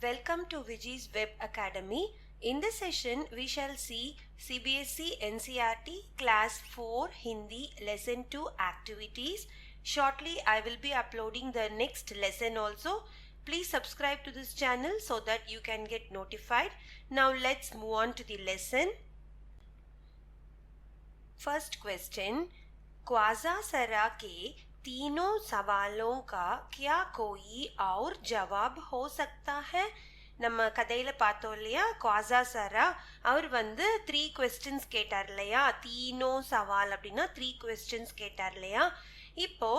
Welcome to Viji's Web Academy. In this session, we shall see CBSE NCERT Class 4 Hindi Lesson 2 activities. Shortly, I will be uploading the next lesson also. Please subscribe to this channel so that you can get notified. Now, let's move on to the lesson. First question. क्वाज़ा सरा के तीनों सवालों का क्या कोई और जवाब हो सकता है நம்ம கதையில பார்த்தோம் இல்லையா குவாஸா சரா அவர் வந்து 3 questions கேட்டார் இல்லையா தீனோ சவால் அப்படின்னா 3 questions கேட்டார் இல்லையா இப்போ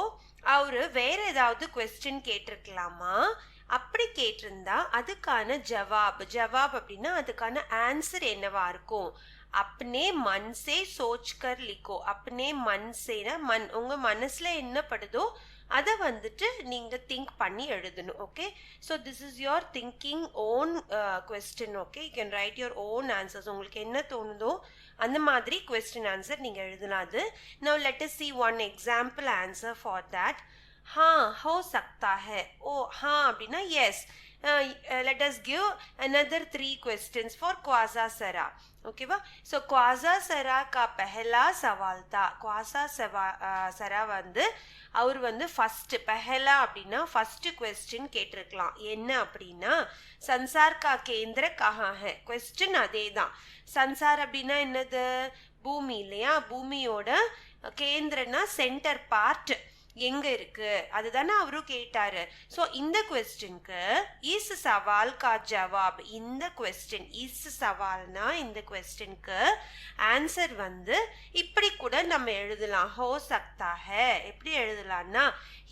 அவரு வேற ஏதாவது question கேட்டிருக்கலாமா அப்படி கேட்டிருந்தா அதுக்கான ஜவாப் அப்படின்னா அதுக்கான ஆன்சர் என்னவா இருக்கும் अपने मन से सोच कर लिखो अपने मन से ना मन उंग मनसुல என்ன படுதோ அத வந்துட்டு நீங்க திங்க் பண்ணி எழுதணும் okay so this is your thinking own question okay you can write your own answers உங்களுக்கு என்ன தோணுதோ அந்த மாதிரி question answer நீங்க எழுதலாம் அது now let us see one example answer for that हाँ हो सकता है ओ हाँ அப்படினா yes let us give another 3 questions for क्वाज़ा सरा ओके वा सो क्वाज़ा सरा का पहला सवाल था क्वाज़ा सरा வந்து அவர் வந்து ஃபர்ஸ்ட் पहला அப்படினா ஃபர்ஸ்ட் क्वेश्चन கேட்டிருக்கலாம் என்ன அப்படினா संसार का केंद्र कहाँ है क्वेश्चन அதேதான் संसार அப்படினா என்னது பூமி இல்லையா பூமியோட கேந்திரனா சென்டர் பார்ட் எங்க இருக்கு அதுதானே அவரு கேட்டாரு சோ இந்த क्वेश्चनக்கு इस सवाल का जवाब இந்த क्वेश्चन इस सवालனா இந்த क्वेश्चनக்கு ஆன்சர் வந்து இப்படி கூட நம்ம எழுதலாம் हो सकता है எப்படி எழுதலாம்னா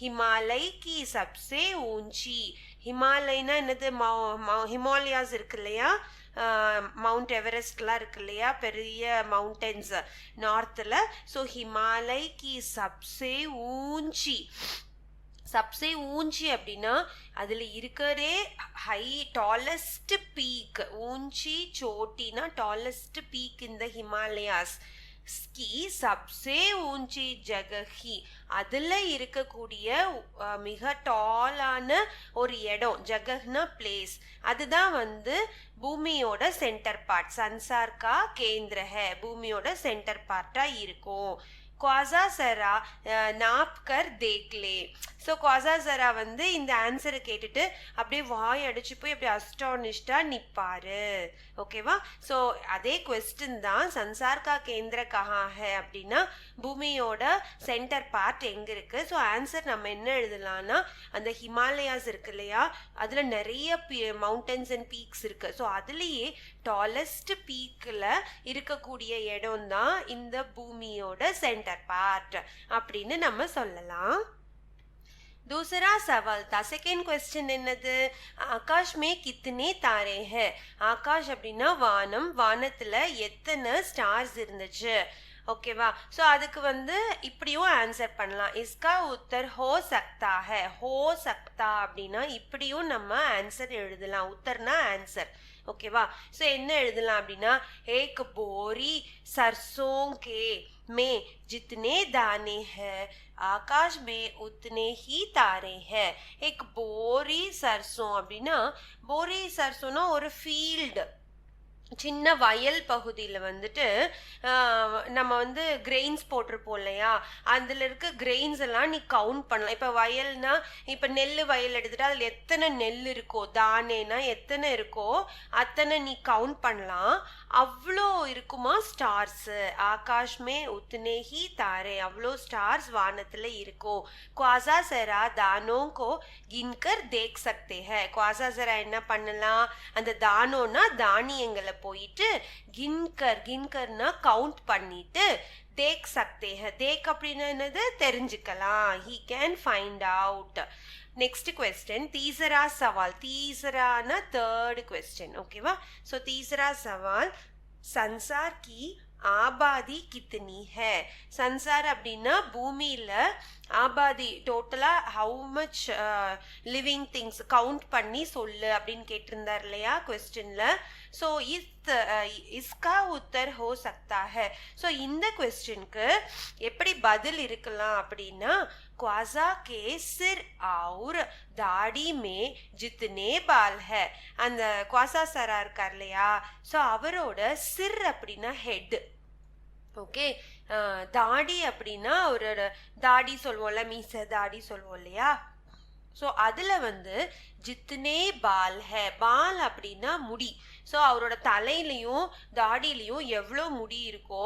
हिमालय की सबसे ऊंची हिमालयனா என்னது ஹிமாலயாஸ் இருக்கு இல்லையா மவுண்ட் எவரெஸ்ட்லாம் இருக்கு இல்லையா பெரிய மவுண்டன்ஸ் நார்த்தில் ஸோ ஹிமாலய் கி சப்சே ஊஞ்சி அப்படின்னா அதில் இருக்கிறே ஹை டாலஸ்ட் பீக் ஊஞ்சி சோட்டினா டாலஸ்ட் பீக் இந்த ஹிமாலயாஸ் की सबसे ऊंची जगह ही அதுல இருக்கக்கூடிய மிக டாலான ஒரு இடம் ஜகஹ்னா பிளேஸ் அதுதான் வந்து பூமியோட சென்டர் பார்ட் संसार का केंद्र है பூமியோட சென்டர் பார்ட்டா இருக்கும் क्वाज़ा सरा नाप कर देख ले ஸோ क्वाज़ा सरा வந்து இந்த ஆன்சரை கேட்டுட்டு அப்படியே வாய் அடிச்சு போய் அப்படியே அஸ்டானிஷ்டா நிப்பாரு ஓகேவா ஸோ அதே क्वेश्चन தான் संसार का केंद्र कहाँ है அப்படின்னா பூமியோட சென்டர் பார்ட் எங்க இருக்கு ஸோ ஆன்சர் நம்ம என்ன எழுதலாம்னா அந்த ஹிமாலயாஸ் இருக்கு இல்லையா அதுல நிறைய மவுண்டன்ஸ் அண்ட் பீக்ஸ் இருக்கு ஸோ அதுலயே டாலஸ்ட் பீக்ல இருக்கக்கூடிய இடம் தான் இந்த பூமியோட சென்டர் பார்ட் அப்படின்னு நம்ம சொல்லலாம் दूसरा सवाल था सेकेंड क्वेश्चन என்னது आकाश में कितने तारे हैं आकाश அப்படின்னா வானம் வானத்துல எத்தனை ஸ்டார்ஸ் இருந்துச்சு ஓகேவா ஸோ அதுக்கு வந்து இப்படியும் ஆன்சர் பண்ணலாம் இஸ்கா உத்தர் ஹோ சக்தா ஹே ஹோ சக்தா அப்படின்னா இப்படியும் நம்ம ஆன்சர் எழுதலாம் உத்தர்னா ஆன்சர் ஓகேவா ஸோ என்ன எழுதலாம் அப்படின்னா ஏக் போரி சர்சோங் கே में जितने दाने हैं आकाश में उतने ही तारे हैं एक बोरी सरसों அப்படின்னா போரி சர்சோனா ஒரு ஃபீல்டு சின்ன வயல் பகுதியில் வந்துட்டு நம்ம வந்து கிரெயின்ஸ் போட்டிருப்போம் இல்லையா அதில் இருக்க கிரெயின்ஸ் எல்லாம் நீ கவுண்ட் பண்ணலாம் இப்போ வயல்னா இப்போ நெல் வயல் எடுத்துட்டு அதில் எத்தனை நெல் இருக்கோ தானேனா எத்தனை இருக்கோ அத்தனை நீ கவுண்ட் பண்ணலாம் அவ்வளோ இருக்குமா ஸ்டார்ஸு ஆகாஷ்மே உத்தனே ஹி தாரே அவ்வளோ ஸ்டார்ஸ் வானத்தில் இருக்கும் क्वाज़ा सरा दानों को गिनकर देख सकते हैं क्वाज़ा सरा என்ன பண்ணலாம் அந்த தானோனா தானியங்களை போயிட்டு கின்கர்னா கவுண்ட் பண்ணிட்டு தேக் சக்தே ஹை தேக் அப்படின்னா என்னது தெரிஞ்சுக்கலாம் he can find out next question तीसरा सवाल तीसरा ना थर्ड क्वेश्चन ओकेवा सो तीसरा सवाल संसार की ஆபாதி கித்தனி ஹே संसार அப்படின்னா பூமியில ஆபாதி டோட்டலா how much living things count பண்ணி சொல்லு அப்படின்னு கேட்டிருந்தார் இல்லையா क्वेश्चनல ஸோ इसका उत्तर हो सकता है ஸோ இந்த क्वेश्चनக்கு எப்படி பதில் இருக்கலாம் அப்படின்னா क्वाजा के सिर और दाढ़ी में जितने बाल है அந்த குவாசா சரா இருக்கார் இல்லையா ஸோ அவரோட சிர் அப்படின்னா ஹெட் ஓகே தாடி அப்படின்னா அவரோட தாடி சொல்லுவோம்ல மீசை தாடி சொல்லுவோம் இல்லையா ஸோ அதில் வந்து ஜித்னே பால் ஹே பால் அப்படின்னா முடி ஸோ அவரோட தலையிலையும் தாடியிலையும் எவ்வளோ முடி இருக்கோ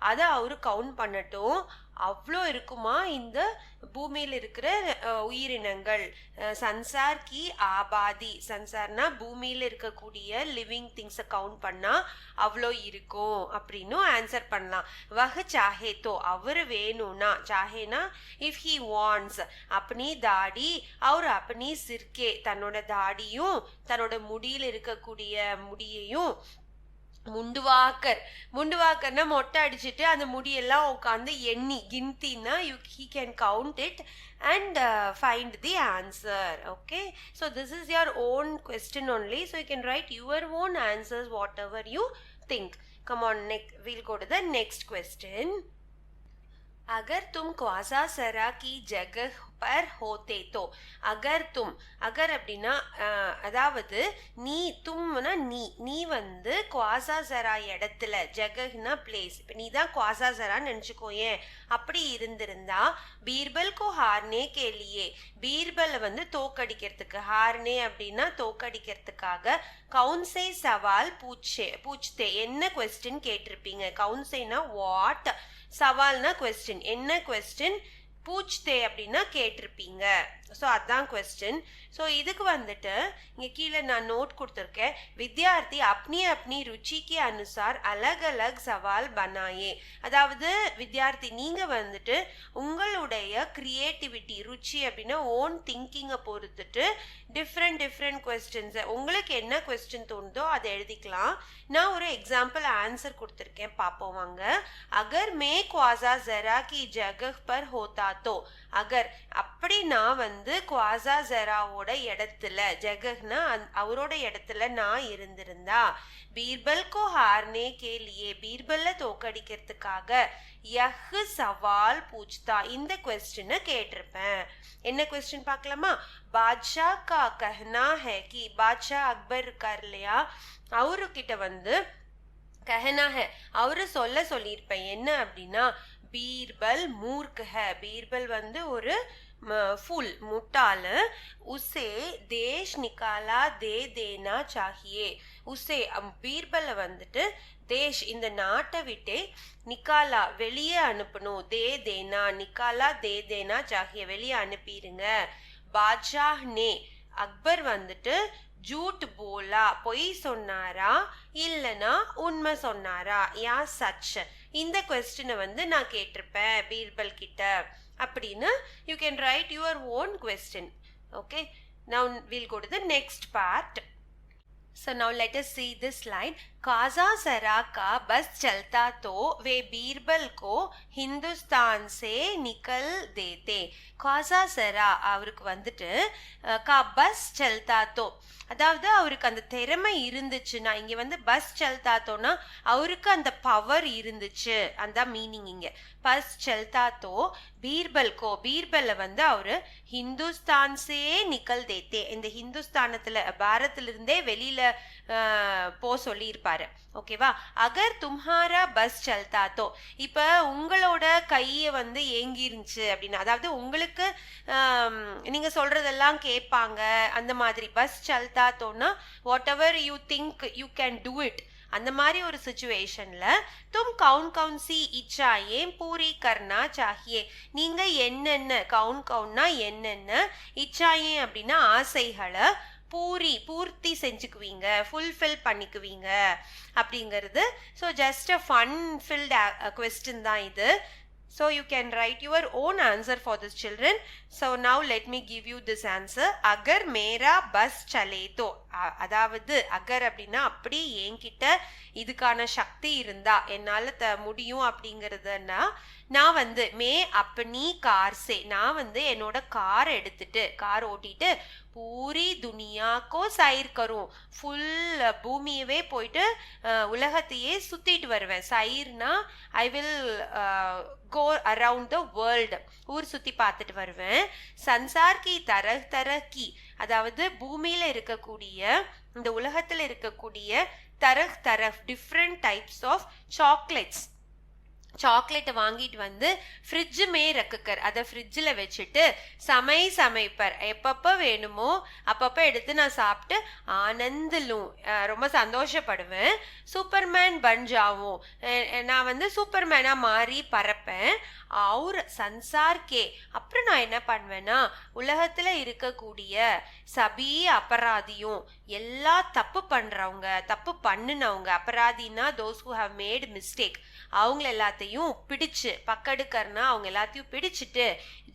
அதை அவரு கவுண்ட் பண்ணட்டும் அவ்வளோ இருக்குமா இந்த பூமியில் இருக்கிற உயிரினங்கள் சன்சார் கி ஆபாதி சன்சார்னா பூமியில் இருக்கக்கூடிய லிவிங் திங்ஸை கவுண்ட் பண்ணா அவ்வளோ இருக்கும் அப்படின்னு ஆன்சர் பண்ணலாம் வஹ சாஹே தோ அவர் வேணும்னா சாஹேனா இஃப் ஹி வாண்ட்ஸ் அப்பனி தாடி அவர் அப்பனி சிர்கே தன்னோட தாடியும் தன்னோட முடியில் இருக்கக்கூடிய முடியையும் முண்டுவாக்கர்னா மொட்டை அடிச்சுட்டு அந்த முடியெல்லாம் உட்காந்து எண்ணி கின்தின்னா he can count it and find the answer. Okay, so this is your own question only, so you can write your own answers whatever you think. Come on, we'll go to the next question. अगर तुम क्वासा सरा की जगह पर होते तो अगर तुम अगर அப்படின்னா அதாவது நீ தும்னா நீ வந்து குவாசா சரா இடத்துல ஜகஹ்னா பிளேஸ் இப்போ நீ தான் குவாசா சரான்னு நினச்சிக்கோயேன் அப்படி இருந்திருந்தா பீர்பல் கோ ஹார்னே கேலியே பீர்பலை வந்து தோக்கடிக்கிறதுக்கு ஹார்னே அப்படின்னா தோக்கடிக்கிறதுக்காக கவுன்சே சவால் பூச்சே என்ன கொஸ்டின் கேட்டிருப்பீங்க கவுன்சேனா வாட் சவால்னா கொஸ்டின் என்ன கொஸ்டின் பூச்தே அப்படின்னா கேட்டிருப்பீங்க ஸோ அதான் கொஸ்டின் ஸோ இதுக்கு வந்துட்டு இங்கே கீழே நான் நோட் கொடுத்துருக்கேன் வித்யார்த்தி அப்னி அப்னி ருச்சிக்கு அனுசார் அலக் அலக் சவால் பனாயே அதாவது வித்யார்த்தி நீங்கள் வந்துட்டு உங்களுடைய கிரியேட்டிவிட்டி ருச்சி அப்படின்னா ஓன் திங்கிங்கை பொறுத்துட்டு டிஃப்ரெண்ட் கொஸ்டின்ஸை உங்களுக்கு என்ன கொஸ்டின் தோணுதோ அதை எழுதிக்கலாம் நான் ஒரு எக்ஸாம்பிள் ஆன்சர் கொடுத்துருக்கேன் பார்ப்போம் வாங்க அகர் மே குவாசா ஜரா கி ஜகஹ் பர் ஹோதா தோ அகர் அப்படி நான் வந்து குவாசா ஜராவோட இடத்துல ஜகஹ்னா அவரோட இடத்துல நான் இருந்திருந்தா பீர்பல் கோ ஹார்னே கே லியே பீர்பல்ல தோக்கடிக்கிறதுக்காக யஹ் சவால் பூச்தா இந்த கொஸ்டினை கேட்டிருப்பேன் என்ன கொஸ்டின் பார்க்கலாமா பாட்ஷா கா கஹ்னா ஹே கி பாட்ஷா அக்பர் இருக்கார் இல்லையா அவருக்கிட்ட வந்து கஹனா ஹே அவரு சொல்லியிருப்பேன் என்ன அப்படின்னா பீர்பல் மூர்க் ஹே பீர்பல் வந்து ஒரு फूल मुटाल उसे देश निकाला दे देना चाहिए उसे பீர்பல் வந்துட்டு தேஷ் இந்த நாட்டை விட்டே நிக்காலா வெளியே அனுப்பணும் தே தேனா நிக்காலா தே தேனா சாகிய வெளியே அனுப்பிடுங்க பாட்ஷாஹ் நே அக்பர் வந்துட்டு ஜூட் போலா பொய் சொன்னாரா இல்லனா உண்மை சொன்னாரா யா சச் இந்த கொஸ்டினை வந்து நான் கேட்டிருப்பேன் பீர்பல் கிட்ட அப்படின்னு you can write your own question. Okay, now we'll go to the next part. So now let us see this line. Kaza सरा का बस चलता तो वे बीरबल को हिंदुस्तान से निकल देते काजा सरा அவருக்கு வந்துட்டு கா பஸ் செல்தாத்தோ அதாவது அவருக்கு அந்த திறமை இருந்துச்சுன்னா இங்க வந்து பஸ் செல்தாத்தோனா அவருக்கு அந்த பவர் இருந்துச்சு அந்த மீனிங் இங்க பஸ் செல்தாத்தோ பீர்பல்ல வந்து அவரு ஹிந்துஸ்தான்ஸே நிக்கல் தேத்தே இந்த ஹிந்துஸ்தானத்துல பாரத்ல வெளியில போ சொல்லியிருப்பாரு ஓகேவா அகர் தும்ஹாரா பஸ் செல்தாத்தோ இப்ப உங்களோட கையை வந்து ஏங்கி இருந்துச்சு அப்படின்னா அதாவது உங்களுக்கு நீங்க சொல்றதெல்லாம் கேட்பாங்க அந்த மாதிரி பஸ் செல்தாத்தோன்னா whatever you think you can do it அந்த மாதிரி ஒரு சிச்சுவேஷன்ல தும் கவுன் சி இச்சாயே பூரி கர்னா சாஹியே நீங்க என்னென்ன கவுன்னா என்னென்ன இச்சாயே அப்படின்னா ஆசைகளை பூர்த்தி செஞ்சுக்குவீங்க ஃபுல்ஃபில் பண்ணிக்குவீங்க அப்படிங்கிறது so just a fun field question தான் இது So you can write your own answer for this children. So now let me give you this answer. Agar mera bus chale to அதாவது அகர் அப்படின்னா அப்படி என்கிட்ட இதுக்கான சக்தி இருந்தா என்னால முடியும் அப்படிங்கிறதுனா நான் வந்து மே அப்பனி கார் சே நான் வந்து என்னோட கார் எடுத்துட்டு கார் ஓட்டிட்டு பூரி துனியாக்கோ சைர் கரும், ஃபுல் பூமியவே போயிட்டு உலகத்தையே சுத்திட்டு வருவேன். சைர்னா I will go around the world, ஊர் சுத்தி பார்த்துட்டு வருவேன். சன்சார் கி தரஹ் தரஹ் கி, அதாவது பூமியில இருக்கக்கூடிய இந்த உலகத்துல இருக்கக்கூடிய தரஹ் தரஹ் டிஃப்ரெண்ட் டைப்ஸ் ஆஃப் சாக்லேட்ஸ், சாக்லேட்டை வாங்கிட்டு வந்து ஃப்ரிட்ஜு மே ரக்குக்கர், அதை ஃப்ரிட்ஜில் வச்சுட்டு சமைப்பர், எப்பப்போ வேணுமோ அப்பப்போ எடுத்து நான் சாப்பிட்டு ஆனந்தலும் ரொம்ப சந்தோஷப்படுவேன். சூப்பர்மேன் பஞ்சாவும், நான் வந்து சூப்பர்மேனாக மாறி பறப்பேன். அவர் சன்சார் கே, அப்புறம் நான் என்ன பண்ணுவேன்னா உலகத்தில் இருக்கக்கூடிய சபி அபராதியும், எல்லா தப்பு பண்ணுறவங்க, தப்பு பண்ணினவங்க, அபராதினா those who have made mistake, அவங்கள எல்லாத்தையும் பிடிச்சு, பக்கடுக்கர்னா அவங்க எல்லாத்தையும் பிடிச்சிட்டு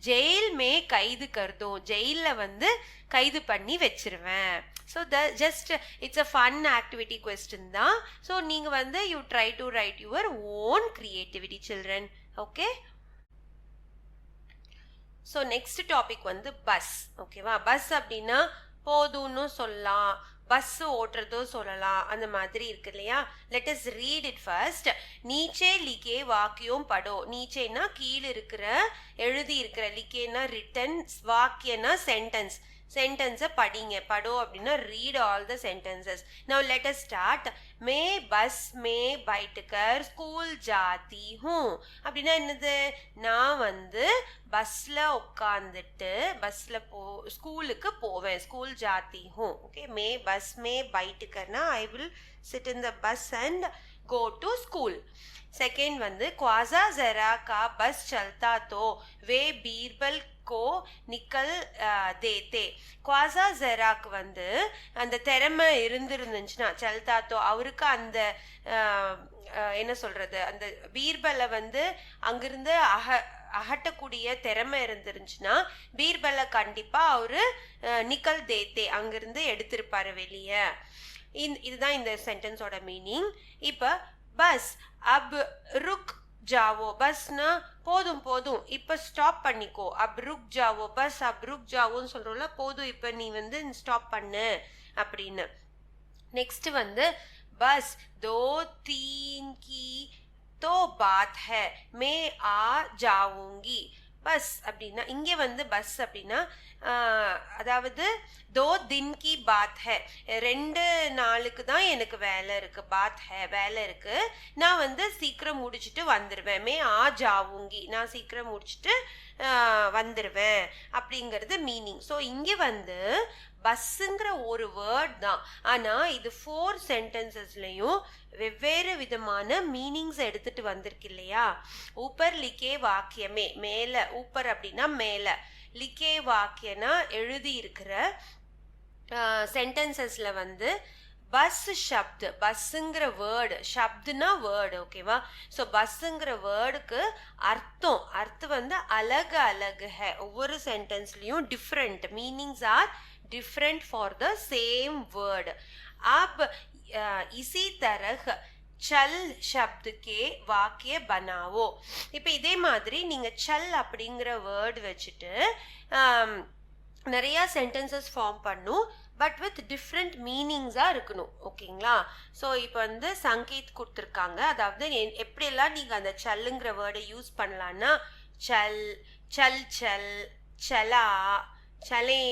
ஜெயில் மே கைது கருதும், ஜெயிலில் வந்து கைது பண்ணி வச்சிருவேன். So just it's a fun activity question தான். ஸோ நீங்கள் வந்து you try to right your own creativity children. Okay, so next topic வந்து பஸ். ஓகேவா, பஸ் அப்படின்னா போதும்னு சொல்லலாம், பஸ் ஓட்டுறதோ சொல்லலாம், அந்த மாதிரி இருக்கு இல்லையா. Let us read it first. நீச்சே லிகே வாக்கியம் படோ, நீச்சேனா கீழே இருக்கிற எழுதி இருக்கிற, லிகேனா ரிட்டன், வாக்கியனா சென்டென்ஸ், சென்டென்ஸை படிங்க. படோ அப்படின்னா read all the sentences. Now let us start. மே பஸ் மே பைட்டுக்கர் ஸ்கூல் ஜாதி ஹூ, அப்படின்னா என்னது, நான் வந்து பஸ்ல உட்காந்துட்டு பஸ்ல ஸ்கூலுக்கு போவேன், ஸ்கூல் ஜாதி ஹூ. ஓகே, மே பஸ் மே பைட்டுக்கர்னா I will sit in the bus and go to school. Second வந்து क्वाजा जरा का बस चलता तो वे बीरबल को निकल देते. क्वाजा ஜெராக்கு வந்து அந்த திறமை இருந்துச்சுன்னா, சல்தாத்தோ அவருக்கு அந்த என்ன சொல்றது, அந்த பீர்பலை வந்து அங்கிருந்து அகட்டக்கூடிய திறமை இருந்துருந்துச்சுன்னா பீர்பலை கண்டிப்பா அவரு நிக்கல் தேத்தே அங்கிருந்து எடுத்திருப்பாரு வெளியே. இதுதான் இந்த சென்டென்ஸோட மீனிங். இப்ப பஸ் அப் ருக் ஜாவோ, பஸ்னா போதும் போதும் இப்ப ஸ்டாப் பண்ணிக்கோ, அப் ருக் ஜாவோ, பஸ் அப் ருக் ஜாவோன்னு சொல்றோம்ல, போதும் இப்ப நீ வந்து ஸ்டாப் பண்ணு அப்படின்னு. நெக்ஸ்ட் வந்து பஸ் दो तीन की तो बात है मैं आ जाऊंगी. பஸ் அப்படின்னா இங்கே வந்து பஸ் அப்படின்னா அதாவது दो दिन की बात है, 2 நாளுக்கு தான் எனக்கு வேலை இருக்கு, பாத் है வேலை இருக்கு, நான் வந்து சீக்கிரம் முடிச்சுட்டு வந்துடுவேன். மே ஆ ஜாவுங்கி, நான் சீக்கிரம் முடிச்சுட்டு வந்துடுவேன் அப்படிங்கிறது மீனிங். ஸோ இங்கே வந்து பஸ்ஸுங்கிற ஒரு வேர்ட் தான், ஆனால் இது 4 சென்டென்சஸ்லையும் வெவ்வேறு விதமான மீனிங்ஸ் எடுத்துட்டு வந்திருக்கு இல்லையா. ஊப்பர் லிக்கே வாக்கியமே, மேலே, ஊப்பர் அப்படின்னா மேலே, லிக்கே வாக்கியனா எழுதி இருக்கிற சென்டென்சஸ்ல வந்து பஸ் ஷப்து, பஸ்ஸுங்கிற வேர்டு, ஷப்துனா வேர்டு, ஓகேவா. ஸோ பஸ்ஸுங்கிற வேர்டுக்கு அர்த்தம் வந்து அலகு அலகு ஹே, ஒவ்வொரு சென்டென்ஸ்லையும் different meanings are different for the same word. अब इसी तरह चल शब्द के वाक्य बनाओ. இப்போ இதே மாதிரி நீங்க சல் அப்படிங்கிற வேர்டு வச்சுட்டு நிறைய சென்டென்சஸ் ஃபார்ம் பண்ணும், பட் வித் டிஃப்ரெண்ட் மீனிங்ஸாக இருக்கணும். ஓகேங்களா. ஸோ இப்போ வந்து சங்கீத் கொடுத்துருக்காங்க, அதாவது எப்படியெல்லாம் நீங்கள் அந்த சல்லுங்கிற வேர்டை யூஸ் பண்ணலான்னா சல், சல் சல், சலா, சலே,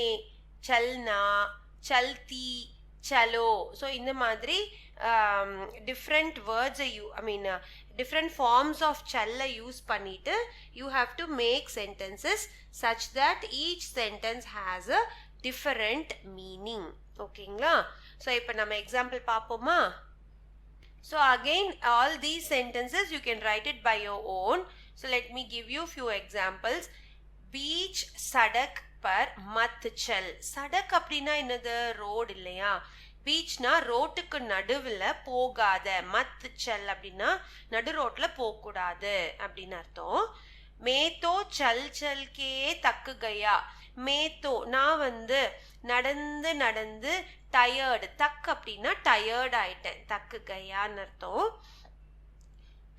चलना, चलती, चलो. ஸோ இந்த மாதிரி டிஃப்ரெண்ட் வேர்ட்ஸை டிஃப்ரெண்ட் ஃபார்ம்ஸ் ஆஃப் சல்லை யூஸ் பண்ணிட்டு you have to make sentences such that each sentence has a different meaning. ஓகேங்களா. ஸோ இப்போ நம்ம எக்ஸாம்பிள் பார்ப்போமா. So again all these sentences you can write it by your own. So let me give you few examples. பீச் சடக் பர் மத் சல். சடக் அப்படின்னா என்னது, ரோடு இல்லையா. பீச்னா ரோட்டுக்கு நடுவில் போகாத, மத் சல் அப்படின்னா நடு ரோட்ல போகக்கூடாது அப்படின்னு அர்த்தம். மேத்தோ சல் சல்கே தக்கு கயா, மேத்தோ நான் வந்து நடந்து நடந்து டயர்டு, தக் அப்படின்னா டயர்ட் ஆயிட்டேன், தக்கு கயான்னு அர்த்தம்.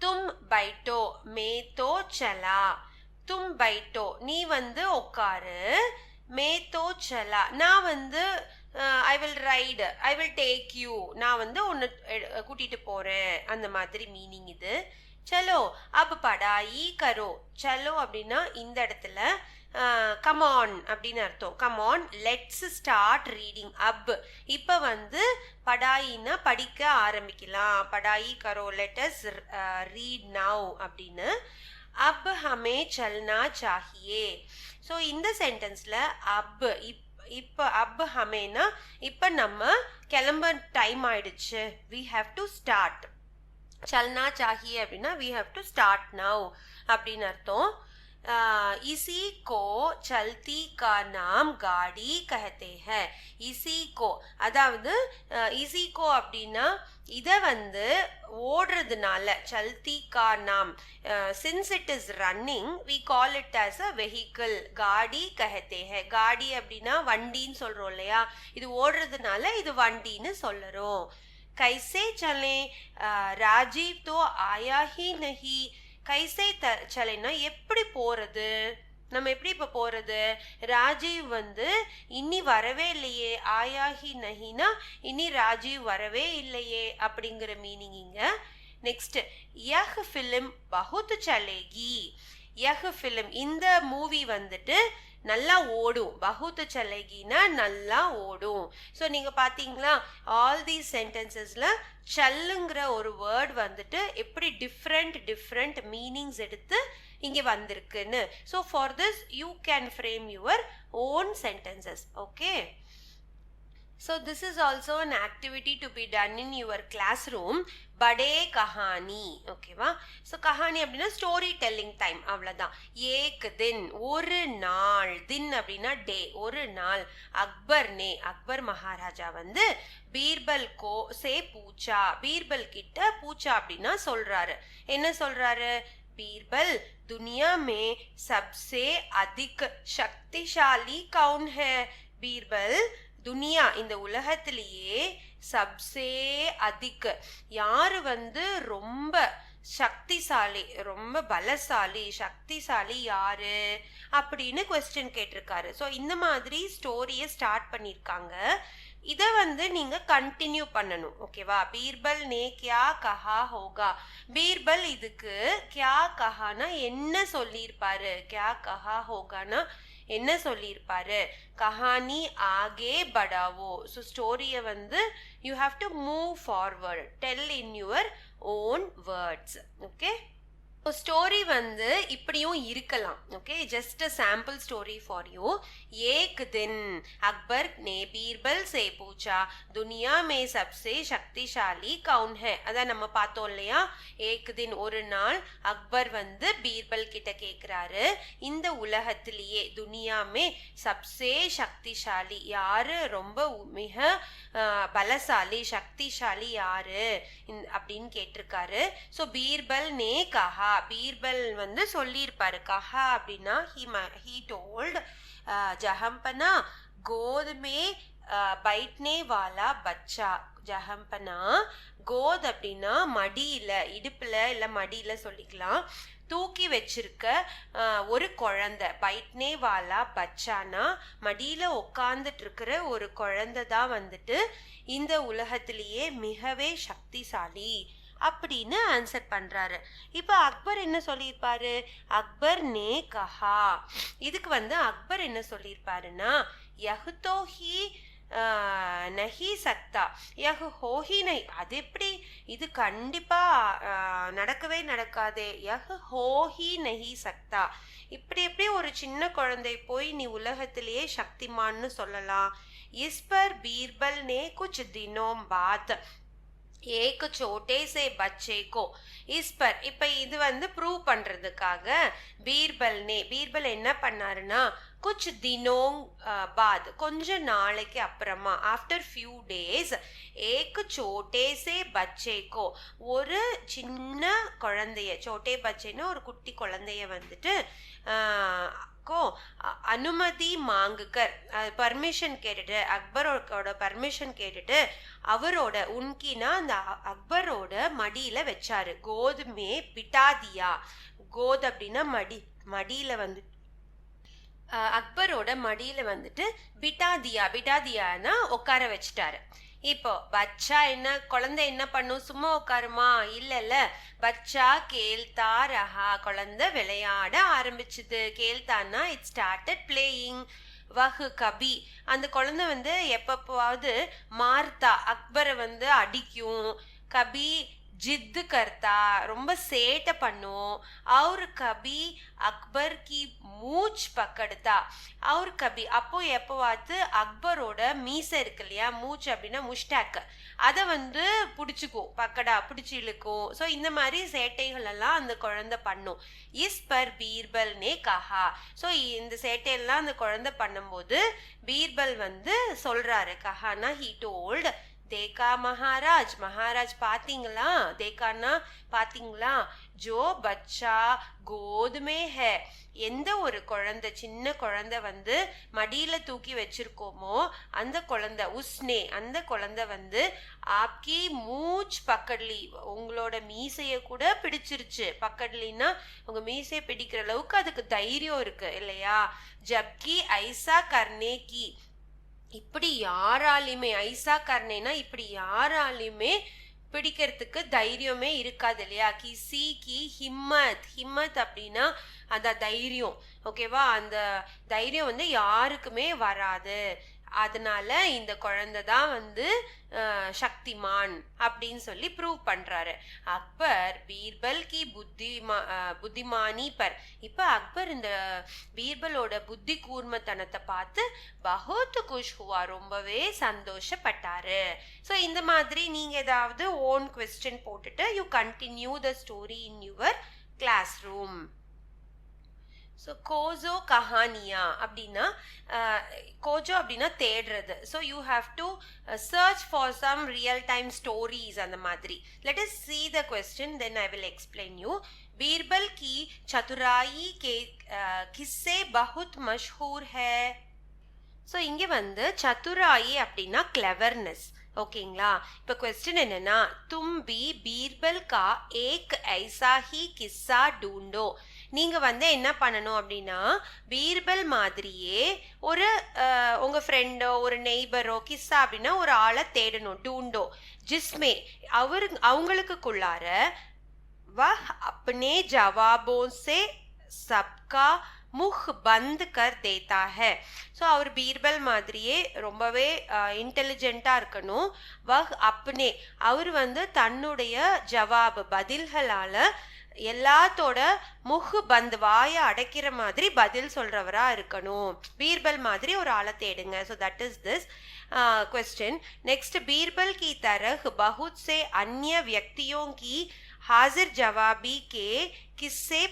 தும் பைட்டோ மேத்தோ சலா, தும் பைட்டோ நீ வந்து உட்காரு, மே தோ சலா நான் வந்து I will ride I will take you நான் வந்து உன்னை கூட்டிட்டு போறேன் அந்த மாதிரி மீனிங் இது. சலோ அப் படாயி கரோ. சலோ அப்படின்னா இந்த இடத்துல கமான் அப்படின்னு அர்த்தம். Come on let's start reading. அப் இப்போ வந்து படாயின்னா படிக்க ஆரம்பிக்கலாம். படாயி கரோ லெட்டஸ் ரீட் நவ் அப்படின்னு. அப் ஹமே சல்னா சாஹியே. ஸோ இந்த சென்டென்ஸ்ல அப் இப்போ அப் ஹமேனா இப்போ நம்ம கிளம்ப டைம் ஆயிடுச்சு. We have to start. சல்னா சாஹியே அப்படின்னா we have to start now அப்படின்னு அர்த்தம். इसी को चलती का नाम गाड़ी कहते हैं. इसी को அதாவது इसी को அப்படின்னா இதை வந்து ஓடுறதுனால சல்தி கா நாம் since it is running we call it as a vehicle. காடி கஹத்தே ஹே. காடி அப்படின்னா வண்டின்னு சொல்றோம் இல்லையா, இது ஓடுறதுனால இது வண்டின்னு சொல்லறோம். கைசே சலே ராஜீவ் தோ ஆயா ஹி நஹி. கைசே சலைன்னா எப்படி போறது, நம்ம எப்படி இப்ப போறது. ராஜீவ் வந்து இனி வரவே இல்லையே. ஆயாஹி நஹினா இனி ராஜீவ் வரவே இல்லையே அப்படிங்கிற மீனிங் இங்க. Next யஹ் film பஹுத் சலேகி. யஹ் ஃபிலிம் இந்த மூவி வந்துட்டு நல்லா ஓடும். பஹுத் சலேகினா நல்லா ஓடும். ஸோ நீங்க பாத்தீங்களா ஆல் தீஸ் சென்டென்சஸ்ல சல்லுங்கிற ஒரு வேர்ட் வந்துட்டு எப்படி டிஃப்ரெண்ட் மீனிங்ஸ் எடுத்து இங்க வந்திருக்குன்னு. So for this you can frame your own sentences. Okay. So this is also an activity to be done in your classroom. படே கஹானி. ஓகேவா. ஸோ கஹானி அப்படின்னா ஸ்டோரி டெல்லிங் டைம், அவ்வளோதான். ஏக் தின் ஒரு நாள். தின் அப்படின்னா டே, ஒரு நாள். அக்பர் நே அக்பர் மகாராஜா வந்து பீர்பல் கோ சே பூச்சா பீர்பல் கிட்ட பூச்சா அப்படின்னா சொல்றாரு. என்ன சொல்றாரு? बीरबल दुनिया में सबसे अधिक शक्तिशाली कौन है. बीरबल துனியா இந்த உலகத்திலேயே சப்சே அதிக் யாரு வந்து ரொம்ப சக்திசாலி, ரொம்ப பலசாலி, சக்திசாலி யாரு அப்படின்னு கொஸ்டின் கேட்டிருக்காரு. ஸோ இந்த மாதிரி ஸ்டோரியை ஸ்டார்ட் பண்ணியிருக்காங்க. இதை வந்து நீங்க கண்டினியூ பண்ணணும். ஓகேவா. பீர்பல் நே கியா கஹா ஹோகா. பீர்பல் இதுக்கு கியா கஹானா என்ன சொல்லியிருப்பாரு, கியா கஹா ஹோகானா என்ன சொல்லியிருப்பாரு. கஹானி ஆகே படாவோ. ஸோ ஸ்டோரியை வந்து you have to move forward, tell in your own words. Okay. Story வந்து இப்படியும் இருக்கலாம். Okay. Just a sample story for you. ஏக் தின் அக்பர் நே பீர்பல் சே பூச்சா துனியா மே சப்சே சக்திசாலி கவுன் ஹே. அதான் நம்ம பார்த்தோம் இல்லையா. ஏக் தின் ஒரு நாள் அக்பர் வந்து பீர்பல் கிட்ட கேட்கிறாரு, இந்த உலகத்திலேயே துனியா மே சப்சே சக்திசாலி யாரு ரொம்ப மிக பலசாலி சக்திசாலி யாரு அப்படின்னு கேட்டிருக்காரு. ஸோ பீர்பல் நே கஹா பீர்பல் வந்து சொல்லியிருப்பாரு. கஹா அப்படின்னா he told ஜஹம்பனா கோத் மே பைட்னே வாலா பச்சா. ஜஹம்பனா கோத் அப்படின்னா மடியில, இடுப்புல இல்ல மடியில சொல்லிக்கலாம், தூக்கி வச்சிருக்க ஒரு குழந்தை. பைட்னே வாலா பச்சானா மடியில உட்கார்ந்துட்டு இருக்கிற ஒரு குழந்தை தான் வந்துட்டு இந்த உலகத்திலேயே மிகவே சக்திசாலி அப்படின்னு ஆன்சர் பண்றாரு. இப்ப அக்பர் என்ன சொல்லியிருப்பாரு? அக்பர் நே கஹா. இதுக்கு வந்து அக்பர் என்ன சொல்லியிருப்பாருன்னா யஹ் தோ ஹி நஹி சக்தா யஹ் ஹோஹி நஹி. அது எப்படி, இது கண்டிப்பா நடக்கவே நடக்காதே. யஹ் ஹோஹி நஹி சக்தா. இப்படி எப்படி ஒரு சின்ன குழந்தை போய் நீ உலகத்திலேயே சக்திமான்னு சொல்லலாம். இஸ் பர் பீர்பல் நே குச் தினோம் பாத் एक छोटे से बच्चे को इस पर இப்ப இது வந்து ப்ரூவ் பண்றதுக்காக பீர்பல் என்ன பண்ணாருன்னா कुछ दिनों बाद கொஞ்ச நாளைக்கு அப்புறமா ஆஃப்டர் ஃபியூ டேஸ் एक छोटे से बच्चे को ஒரு சின்ன குழந்தைய, छोटे बच्चेன்னா ஒரு குட்டி குழந்தைய வந்துட்டு को அனுமதி மாங்குக்கர் பர்மிஷன் கேட்டுட்டு, அக்பரோட பர்மிஷன் கேட்டுட்டு அவரோட உன்கினா அந்த அக்பரோட மடியில வச்சாரு. கோதுமே பிட்டாதியா. கோத் அப்படின்னா மடி, மடியில வந்து அக்பரோட மடியில வந்துட்டு பிட்டாதியானா உட்கார வச்சுட்டாரு. இப்போ பச்சா என்ன, குழந்தை என்ன பண்ணும், சும்மா உட்காருமா? இல்ல, பச்சா கேல்தா ரஹா, குழந்தை விளையாட ஆரம்பிச்சுது. கேல்தான்னா இட் ஸ்டார்டட் பிளேயிங். வஹு கபி, அந்த குழந்தை வந்து எப்பப்பாவது மார்த்தா, அக்பரை வந்து அடிக்கும். கபி ஜித்து கர்த்தா, ரொம்ப சேட்டை பண்ணும். அவர் கபி அக்பர் கி மூச் பக்கெடுத்தா, அவர் கபி, அப்போ எப்போவாது அக்பரோட மீசை இருக்கு இல்லையா, மூச் அப்படின்னா முஷ்டாக், அதை வந்து பிடிச்சிக்கும், பக்கடா பிடிச்சி இழுக்கும். ஸோ இந்த மாதிரி சேட்டைகள் எல்லாம் அந்த குழந்தை பண்ணும். Is per பீர்பல்னே Kanha. ஸோ இந்த சேட்டையெல்லாம் அந்த குழந்தை பண்ணும்போது பீர்பல் வந்து சொல்றாரு, கஹானா ஹீ டோல்ட், தேக்கா மகாராஜ், மகாராஜ் பாத்தீங்களா, தேக்கானா பாத்தீங்களா, ஜோ பச்சா கோதுமே ஹே, எந்த ஒரு குழந்தை, சின்ன குழந்தை வந்து மடியில தூக்கி வச்சிருக்கோமோ அந்த குழந்தை, உஸ்னே, அந்த குழந்தை வந்து ஆப்கி மூச் பக்கட்லி, உங்களோட மீசைய கூட பிடிச்சிருச்சு. பக்கட்லின்னா உங்க மீசையை பிடிக்கிற அளவுக்கு அதுக்கு தைரியம் இருக்கு இல்லையா. ஜப்கி ஐசா கர்னே கி, இப்படி யாராலையுமே, ஐசா கர்னேனா இப்படி யாராலையுமே பிடிக்கிறதுக்கு தைரியமே இருக்காது இல்லையா. கிசி கி ஹிம்மத், ஹிம்மத் அப்படின்னா அந்த தைரியம், ஓகேவா, அந்த தைரியம் வந்து யாருக்குமே வராது. அதனால இந்த குழந்தை தான் வந்து சக்திமான் அப்படின்னு சொல்லி ப்ரூவ் பண்றாரு. அக்பர் பீர்பல் கி புத்திமானி பர், இப்ப அக்பர் இந்த பீர்பலோட புத்தி கூர்மத்தனத்தை பார்த்து பஹுத் குஷ் ஹுவா, ரொம்பவே சந்தோஷப்பட்டாரு. ஸோ இந்த மாதிரி நீங்க ஏதாவது ஓன் கொஸ்டின் போட்டுட்டு you continue the story in your classroom. So கோஜோ கஹானியா அப்படின்னா, கோஜோ அப்படின்னா தேடுறது. So you have to search for some real time stories அந்த மாதிரி. Let us see the question, then I will explain you. Birbal की चतुराई के किस्से बहुत मशहूर है. ஸோ இங்கே வந்து சதுராயி அப்படின்னா கிளவர்னஸ், ஓகேங்களா. இப்போ கொஸ்டின் என்னன்னா, தும் பி பீர்பல் கா ஏக் ஐசா ஹி கிஸ்ஸா டூண்டோ, நீங்க வந்து என்ன பண்ணணும் அப்படின்னா பீர்பல் மாதிரியே ஒரு உங்க ஃப்ரெண்டோ ஒரு நெய்பரோ, கிஸ்ஸா அப்படின்னா ஒரு ஆளை தேடணும், டூண்டோ, ஜிஸ்மே அவங்களுக்குள்ளார வஹ் அப்னே ஜவாபோ சே சப்கா முஹ் பந்த் கர் தேத்தா ஹே. ஸோ அவர் பீர்பல் மாதிரியே ரொம்பவே இன்டெலிஜென்ட்டாக இருக்கணும். வஹ் அப்னே, அவர் வந்து தன்னுடைய ஜவாப் பதில்களால் எல்லாத்தோட முஹு பந்த், வாயை அடைக்கிற மாதிரி பதில் சொல்றவரா இருக்கணும். பீர்பல் மாதிரி ஒரு ஆளை தேடுங்க. So that is this question. Next, Birbal की तरह बहुत से अन्य व्यक्तियों की हाजिर जवाबी के किस्से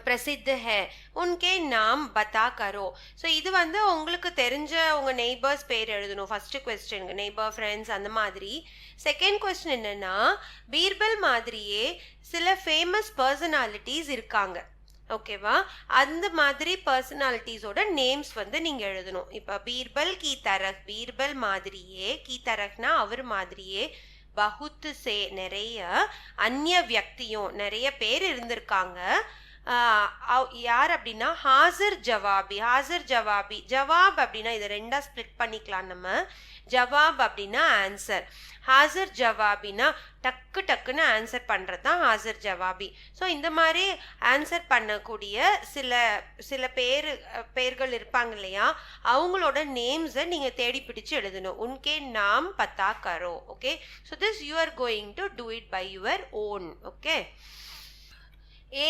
பிரசித்த है, उनके नाम बता करो. ஸோ இது வந்து உங்களுக்கு தெரிஞ்ச உங்க நெய்பர்ஸ் பேர் எழுதணும். ஃபர்ஸ்ட் கொஸ்டின் நெய்பர், ஃப்ரெண்ட்ஸ் அந்த மாதிரி. செகண்ட் கொஸ்டின் என்னன்னா, பீர்பல் மாதிரியே சில ஃபேமஸ் பர்சனாலிட்டிஸ் இருக்காங்க, ஓகேவா, அந்த மாதிரி பர்சனாலிட்டிஸோட நேம்ஸ் வந்து நீங்க எழுதணும். இப்ப பீர்பல் கீ தரக், பீர்பல் மாதிரியே, கீ தரக்னா அவர் மாதிரியே, பகுத் சே நிறைய, அந்நிய வியக்தியும் நிறைய பேர் இருந்திருக்காங்க. யார் அப்படின்னா ஹாசிர் ஜவாபி. ஹாசிர் ஜவாபி, ஜவாப் அப்படின்னா இதை ரெண்டா ஸ்பிளிட் பண்ணிக்கலாம் நம்ம. ஜவாப் அப்படின்னா ஆன்சர், ஹாசிர் ஜவாபினா டக்கு டக்குன்னு ஆன்சர் பண்றது தான் ஹாசிர் ஜவாபி. ஸோ இந்த மாதிரி ஆன்சர் பண்ணக்கூடிய சில பேர்கள் இருப்பாங்க இல்லையா, அவங்களோட நேம்ஸை நீங்க தேடி பிடிச்சு எழுதணும். உன்கே நாம் பத்தா கரோ. Okay, so this you are going to do it by your own. Okay,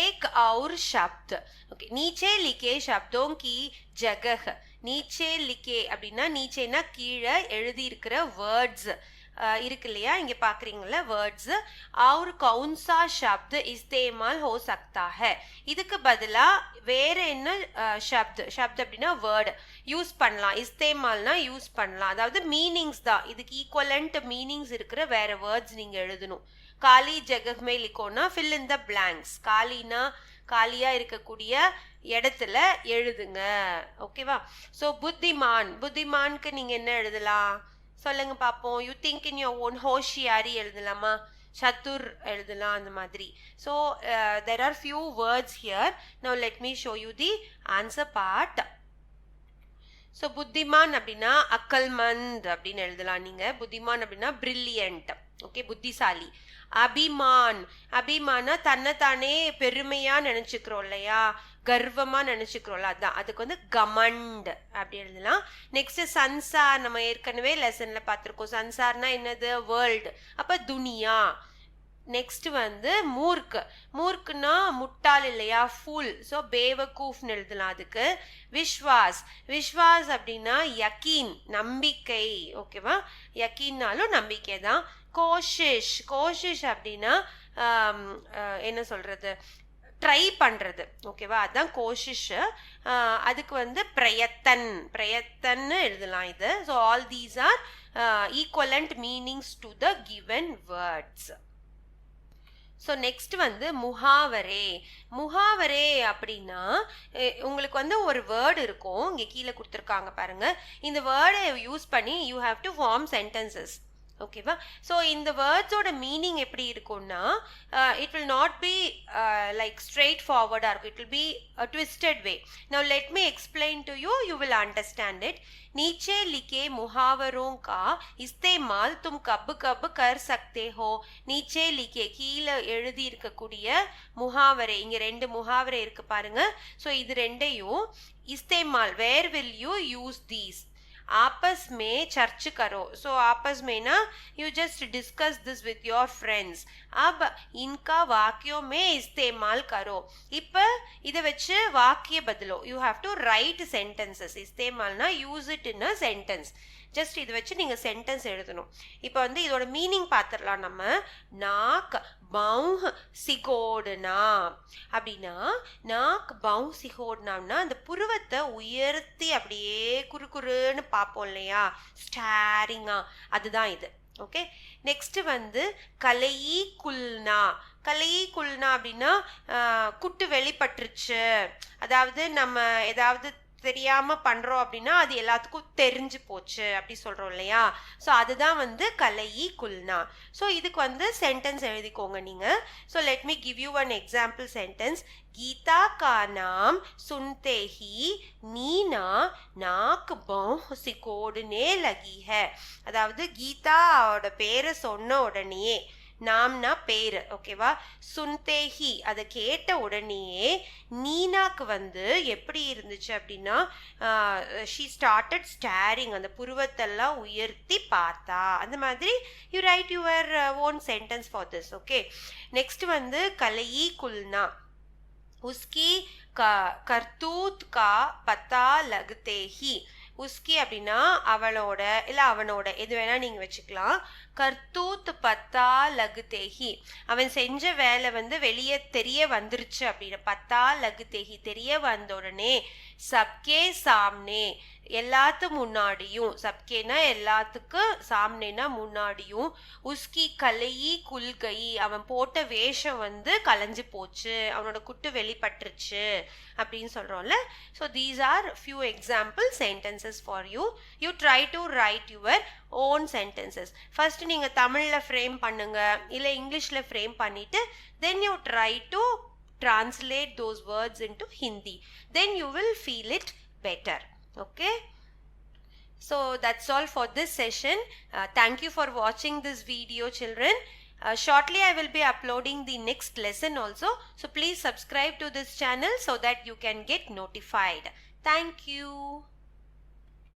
एक और शब्द, ओके, नीचे लिखे शब्दों की जगह, नीचे लिखे அப்படின்னா நீச்சேனா கீழே எழுதி இருக்கிற வேர்ட்ஸ் இருக்கு இல்லையா, இங்க பாக்குறீங்களா வேர்ட்ஸ். और कौन सा शब्द इस्तेमाल हो सकता है, இதுக்கு பதிலா வேற என்ன शब्द அப்படின்னா வேர்ட் யூஸ் பண்ணலாம். இஸ்தேமால்னா யூஸ் பண்ணலாம், அதாவது மீனிங்ஸ் தான். இதுக்கு ஈக்குவலண்ட் மீனிங்ஸ் இருக்கிற வேற வேர்ட்ஸ் நீங்க எழுதணும். காலி ஜகஹ் மே லிக்கோனா ஃபில் இன் த பிளாங்க்ஸ், காலினா காலியா இருக்கக்கூடிய இடத்துல எழுதுங்க, ஓகேவா. ஸோ புத்திமான், புத்திமானுக்கு நீங்க என்ன எழுதலாம் சொல்லுங்க பாப்போம். You think in your own. ஹோஷியாரி எழுதலாமா? சத்துர் எழுதலாம் அந்த மாதிரி. So there are few words here. Now let me show you the answer part. So புத்திமான் அப்படின்னா அக்கல்மந்த் அப்படின்னு எழுதலாம் நீங்க. புத்திமான் அப்படின்னா பிரில்லியன்ட், ஓகே, புத்திசாலி. அபிமான், அபிமானா தன்னைத்தானே பெருமையா நினைச்சுக்கிறோம் இல்லையா, கர்வமா நினைச்சுக்கிறோம்ல, அதான் அதுக்கு வந்து கமண்ட் அப்படி எழுதலாம். நெக்ஸ்ட் சன்சார், நம்ம ஏற்கனவே லெசன்ல பார்த்திருக்கோம். சன்சார்னா என்னது, வேர்ல்டு, அப்ப துனியா. நெக்ஸ்ட் வந்து மூர்க், மூர்க்குன்னா முட்டாள் இல்லையா, ஃபுல், ஸோ பேவகூஃப்னு எழுதலாம் அதுக்கு. விஸ்வாஸ், விஸ்வாஸ் அப்படின்னா யக்கீன், நம்பிக்கை, ஓகேவா, யக்கீன்னாலும் நம்பிக்கை தான். கோஷிஷ், கோஷிஷ் அப்படின்னா என்ன சொல்றது, ட்ரை பண்றது, ஓகேவா, அதுதான் கோஷிஷ். அதுக்கு வந்து பிரயத்தன், பிரயத்தன்னு எழுதலாம் இது. So all these are equivalent meanings to the given words. So next வந்து முஹாவரே. முஹாவரே அப்படின்னா உங்களுக்கு வந்து ஒரு வேர்டு இருக்கும், இங்கே கீழே கொடுத்துருக்காங்க பாருங்க. இந்த வேர்டை யூஸ் பண்ணி you have to form sentences, ஓகேவா. ஸோ இந்த வேர்ட்ஸோட மீனிங் எப்படி இருக்கும்னா, it will not be like straight ஃபார்வர்டாக இருக்கும், it will be a twisted way. Now let me explain to you, you will understand it. नीचे लिखे मुहावरों का इस्तेमाल तुम कब कब कर सकते हो. नीचे लिखे கீழே எழுதி இருக்கக்கூடிய முஹாவரே, இங்க ரெண்டு முஹாவரே இருக்கு பாருங்க. ஸோ இது ரெண்டையும் இஸ்தேமால், where will you use these. आपस में चर्च करो. सो आपस में ना you just discuss this with your friends. अब इनका वाक्यों में इस्तेमाल करो. இப்ப இதை வச்சு வாக்கிய பதிலோ, you have to write sentences. இஸ்தேமால்னா use it in a sentence. Just இதை வச்சு நீங்க சென்டென்ஸ் எழுதணும். இப்போ வந்து இதோட மீனிங் பார்த்துடலாம் நம்ம. நாக் பவுஹ் சிகோடுனா அப்படின்னா, நாக் பவுஹ் சிகோடுனா அந்த புருவத்தை உயர்த்தி அப்படியே குறுகுறுன்னு பார்ப்போம் இல்லையா, ஸ்டாரிங்கா, அதுதான் இது. ஓகே. நெக்ஸ்ட் வந்து கலையி குல்னா. கலையி குல்னா அப்படின்னா குட்டு வெளிப்பட்டுருச்சு, அதாவது நம்ம ஏதாவது தெரியாம பண்றோம் அப்படின்னா அது எல்லாத்துக்கும் தெரிஞ்சு போச்சு அப்படி சொல்றோம் இல்லையா. ஸோ அதுதான் வந்து கலையி குல்னா. ஸோ இதுக்கு வந்து சென்டென்ஸ் எழுதிக்கோங்க நீங்க. So let me give you one example sentence. Geeta का नाम सुनते ही नीना नाक बहु सिकोड़ने लगी है. அதாவது கீதாவோட பேரை சொன்ன உடனே, நாம்னா பேரு, ஓகேவா, சுன்தேஹி அதை கேட்ட உடனேயே நீனாக்கு வந்து எப்படி இருந்துச்சு அப்படின்னா, ஷீ ஸ்டார்டட் ஸ்டாரிங், அந்த புருவத்தெல்லாம் உயர்த்தி பார்த்தா. அந்த மாதிரி you right your own sentence for this. Okay. Next வந்து கலையி குல்னா. उसकी करतूत का पता लगते ही. உஸ்கி அப்படின்னா அவளோட இல்ல அவனோட, எது வேணா நீங்க வச்சுக்கலாம். கர்த்தூத் பத்தா லகுதேஹி, அவன் செஞ்ச வேலை வந்து வெளியே தெரிய வந்துருச்சு அப்படின்னு. பத்தா லகுதேஹி, தெரிய வந்த உடனே. சப்கே சாம்னே, எல்லாத்து முன்னாடியும், சப்கேனா எல்லாத்துக்கு, சாம்னேனா முன்னாடியும். உஸ்கி கலையி குல்கை, அவன் போட்ட வேஷம் வந்து கலைஞ்சு போச்சு, அவனோட குட்டு வெளிப்பட்டுருச்சு அப்படின்னு சொல்றோம்ல. So these are few example sentences for you. You try to right your own sentences. First நீங்க தமிழ்ல ஃப்ரேம் பண்ணுங்க, இல்ல இங்கிலீஷ்ல ஃப்ரேம் பண்ணிட்டு then you try to translate those words into Hindi. Then you will feel it better. Okay. So that's all for this session. Thank you for watching this video, children. Shortly I will be uploading the next lesson also. So please subscribe to this channel so that you can get notified. Thank you.